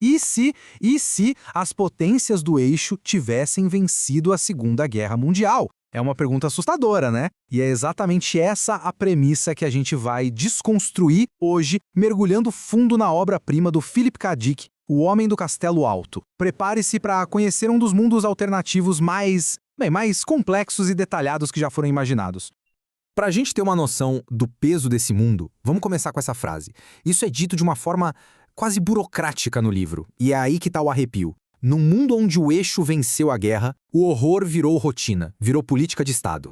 E se as potências do eixo tivessem vencido a Segunda Guerra Mundial? É uma pergunta assustadora, né? E é exatamente essa a premissa que a gente vai desconstruir hoje, mergulhando fundo na obra-prima do Philip K. Dick, O Homem do Castelo Alto. Prepare-se para conhecer um dos mundos alternativos mais complexos e detalhados que já foram imaginados. Para a gente ter uma noção do peso desse mundo, vamos começar com essa frase. Isso é dito de uma forma quase burocrática no livro, e é aí que está o arrepio. Num mundo onde o eixo venceu a guerra, o horror virou rotina, virou política de Estado.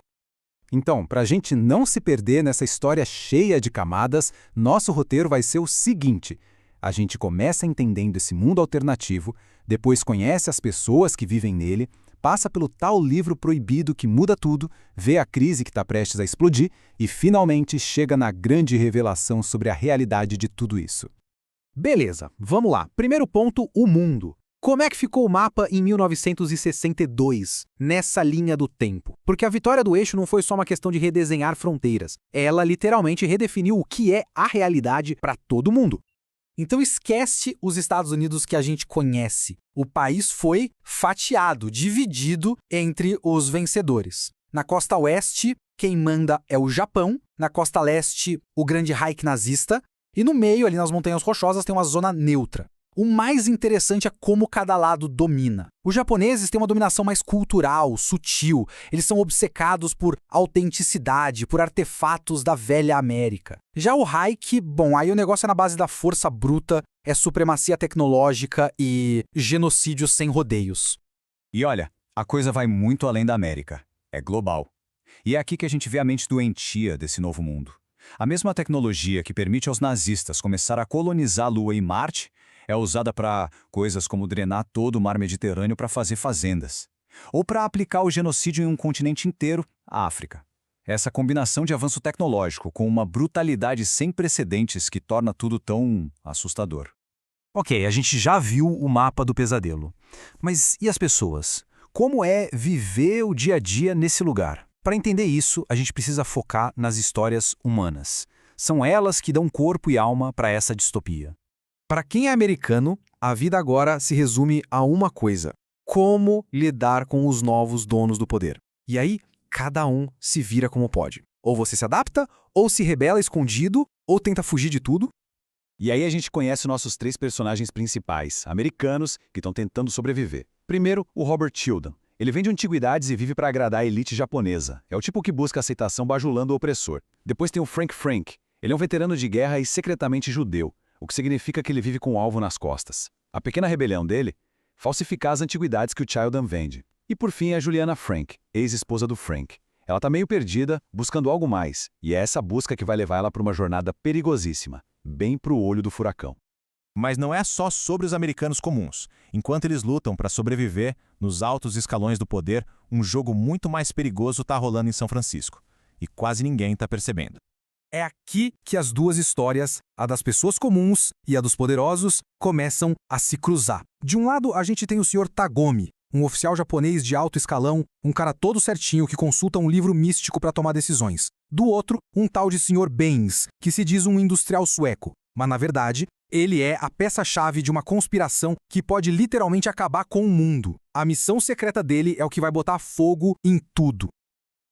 Então, para a gente não se perder nessa história cheia de camadas, nosso roteiro vai ser o seguinte: a gente começa entendendo esse mundo alternativo, depois conhece as pessoas que vivem nele, passa pelo tal livro proibido que muda tudo, vê a crise que está prestes a explodir e, finalmente, chega na grande revelação sobre a realidade de tudo isso. Beleza, vamos lá. Primeiro ponto, o mundo. Como é que ficou o mapa em 1962, nessa linha do tempo? Porque a vitória do eixo não foi só uma questão de redesenhar fronteiras. Ela literalmente redefiniu o que é a realidade para todo mundo. Então esquece os Estados Unidos que a gente conhece. O país foi fatiado, dividido entre os vencedores. Na costa oeste, quem manda é o Japão. Na costa leste, o grande Reich nazista. E no meio, ali nas Montanhas Rochosas, tem uma zona neutra. O mais interessante é como cada lado domina. Os japoneses têm uma dominação mais cultural, sutil. Eles são obcecados por autenticidade, por artefatos da velha América. Já o Reich, bom, aí o negócio é na base da força bruta, é supremacia tecnológica e genocídio sem rodeios. E olha, a coisa vai muito além da América. É global. E é aqui que a gente vê a mente doentia desse novo mundo. A mesma tecnologia que permite aos nazistas começar a colonizar a Lua e Marte é usada para coisas como drenar todo o mar Mediterrâneo para fazer fazendas. Ou para aplicar o genocídio em um continente inteiro, a África. Essa combinação de avanço tecnológico com uma brutalidade sem precedentes que torna tudo tão assustador. Ok, a gente já viu o mapa do pesadelo. Mas e as pessoas? Como é viver o dia a dia nesse lugar? Para entender isso, a gente precisa focar nas histórias humanas. São elas que dão corpo e alma para essa distopia. Para quem é americano, a vida agora se resume a uma coisa: como lidar com os novos donos do poder. E aí, cada um se vira como pode. Ou você se adapta, ou se rebela escondido, ou tenta fugir de tudo. E aí a gente conhece nossos 3 personagens principais, americanos, que estão tentando sobreviver. Primeiro, o Robert Tilden. Ele vem de antiguidades e vive para agradar a elite japonesa. É o tipo que busca aceitação bajulando o opressor. Depois tem o Frank Frank. Ele é um veterano de guerra e secretamente judeu, o que significa que ele vive com um alvo nas costas. A pequena rebelião dele? Falsificar as antiguidades que o Tilden vende. E por fim a Juliana Frank, ex-esposa do Frank. Ela está meio perdida, buscando algo mais, e é essa busca que vai levar ela para uma jornada perigosíssima, bem para o olho do furacão. Mas não é só sobre os americanos comuns. Enquanto eles lutam para sobreviver, nos altos escalões do poder, um jogo muito mais perigoso está rolando em São Francisco. E quase ninguém está percebendo. É aqui que as duas histórias, a das pessoas comuns e a dos poderosos, começam a se cruzar. De um lado, a gente tem o Sr. Tagomi, um oficial japonês de alto escalão, um cara todo certinho que consulta um livro místico para tomar decisões. Do outro, um tal de Sr. Baines, que se diz um industrial sueco. Mas, na verdade, ele é a peça-chave de uma conspiração que pode literalmente acabar com o mundo. A missão secreta dele é o que vai botar fogo em tudo.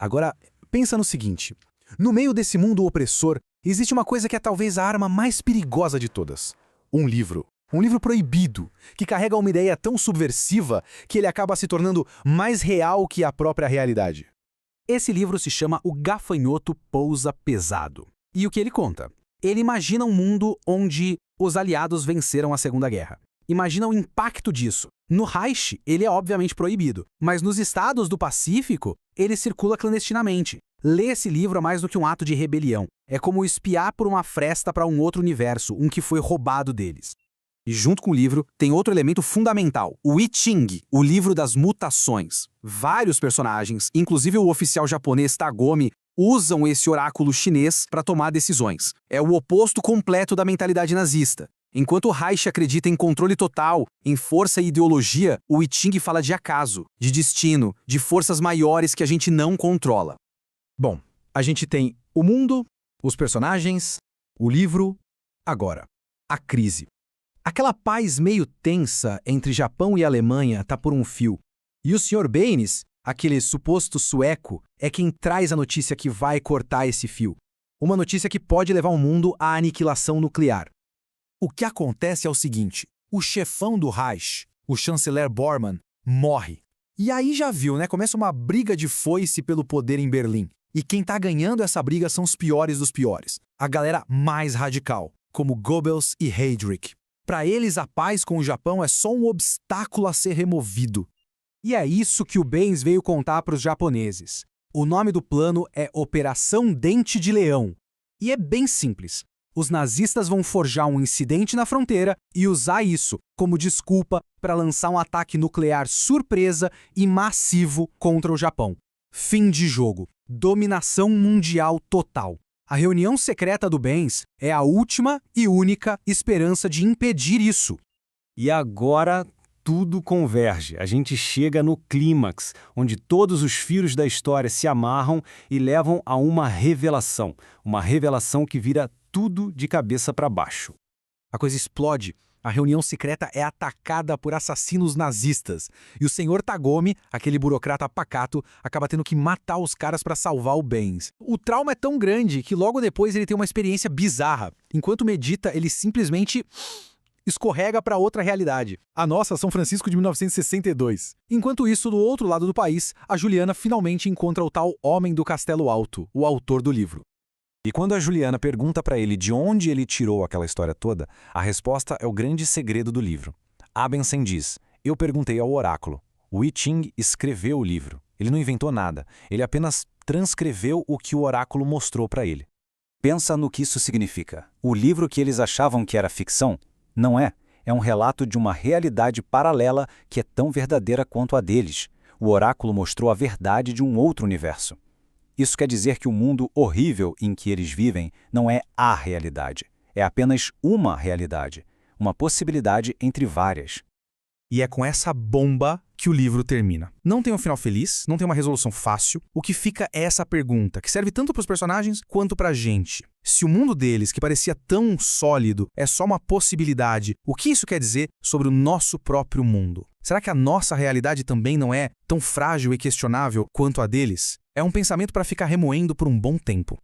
Agora, pensa no seguinte. No meio desse mundo opressor, existe uma coisa que é talvez a arma mais perigosa de todas. Um livro. Um livro proibido, que carrega uma ideia tão subversiva que ele acaba se tornando mais real que a própria realidade. Esse livro se chama O Gafanhoto Pousa Pesado. E o que ele conta? Ele imagina um mundo onde os aliados venceram a Segunda Guerra. Imagina o impacto disso. No Reich, ele é obviamente proibido, mas nos estados do Pacífico, ele circula clandestinamente. Ler esse livro é mais do que um ato de rebelião. É como espiar por uma fresta para um outro universo, um que foi roubado deles. E junto com o livro, tem outro elemento fundamental, o I Ching, o livro das mutações. Vários personagens, inclusive o oficial japonês Tagomi, usam esse oráculo chinês para tomar decisões. É o oposto completo da mentalidade nazista. Enquanto o Reich acredita em controle total, em força e ideologia, o I Ching fala de acaso, de destino, de forças maiores que a gente não controla. Bom, a gente tem o mundo, os personagens, o livro, agora, a crise. Aquela paz meio tensa entre Japão e Alemanha tá por um fio. E o Sr. Baines, aquele suposto sueco, é quem traz a notícia que vai cortar esse fio. Uma notícia que pode levar o mundo à aniquilação nuclear. O que acontece é o seguinte: o chefão do Reich, o chanceler Bormann, morre. E aí já viu, né? Começa uma briga de foice pelo poder em Berlim. E quem tá ganhando essa briga são os piores dos piores. A galera mais radical, como Goebbels e Heydrich. Para eles, a paz com o Japão é só um obstáculo a ser removido. E é isso que o Baines veio contar para os japoneses. O nome do plano é Operação Dente de Leão. E é bem simples. Os nazistas vão forjar um incidente na fronteira e usar isso como desculpa para lançar um ataque nuclear surpresa e massivo contra o Japão. Fim de jogo. Dominação mundial total. A reunião secreta do Baines é a última e única esperança de impedir isso. E agora tudo converge. A gente chega no clímax, onde todos os fios da história se amarram e levam a uma revelação. Uma revelação que vira tudo de cabeça para baixo. A coisa explode. A reunião secreta é atacada por assassinos nazistas. E o Sr. Tagomi, aquele burocrata pacato, acaba tendo que matar os caras para salvar o Baines. O trauma é tão grande que logo depois ele tem uma experiência bizarra. Enquanto medita, ele simplesmente escorrega para outra realidade. A nossa São Francisco de 1962. Enquanto isso, do outro lado do país, a Juliana finalmente encontra o tal Homem do Castelo Alto, o autor do livro. E quando a Juliana pergunta para ele de onde ele tirou aquela história toda, a resposta é o grande segredo do livro. Abensen diz: eu perguntei ao oráculo. O I Ching escreveu o livro. Ele não inventou nada. Ele apenas transcreveu o que o oráculo mostrou para ele. Pensa no que isso significa. O livro que eles achavam que era ficção, não é. É um relato de uma realidade paralela que é tão verdadeira quanto a deles. O oráculo mostrou a verdade de um outro universo. Isso quer dizer que o mundo horrível em que eles vivem não é a realidade. É apenas uma realidade. Uma possibilidade entre várias. E é com essa bomba que o livro termina. Não tem um final feliz, não tem uma resolução fácil. O que fica é essa pergunta, que serve tanto para os personagens quanto para a gente. Se o mundo deles, que parecia tão sólido, é só uma possibilidade, o que isso quer dizer sobre o nosso próprio mundo? Será que a nossa realidade também não é tão frágil e questionável quanto a deles? É um pensamento para ficar remoendo por um bom tempo.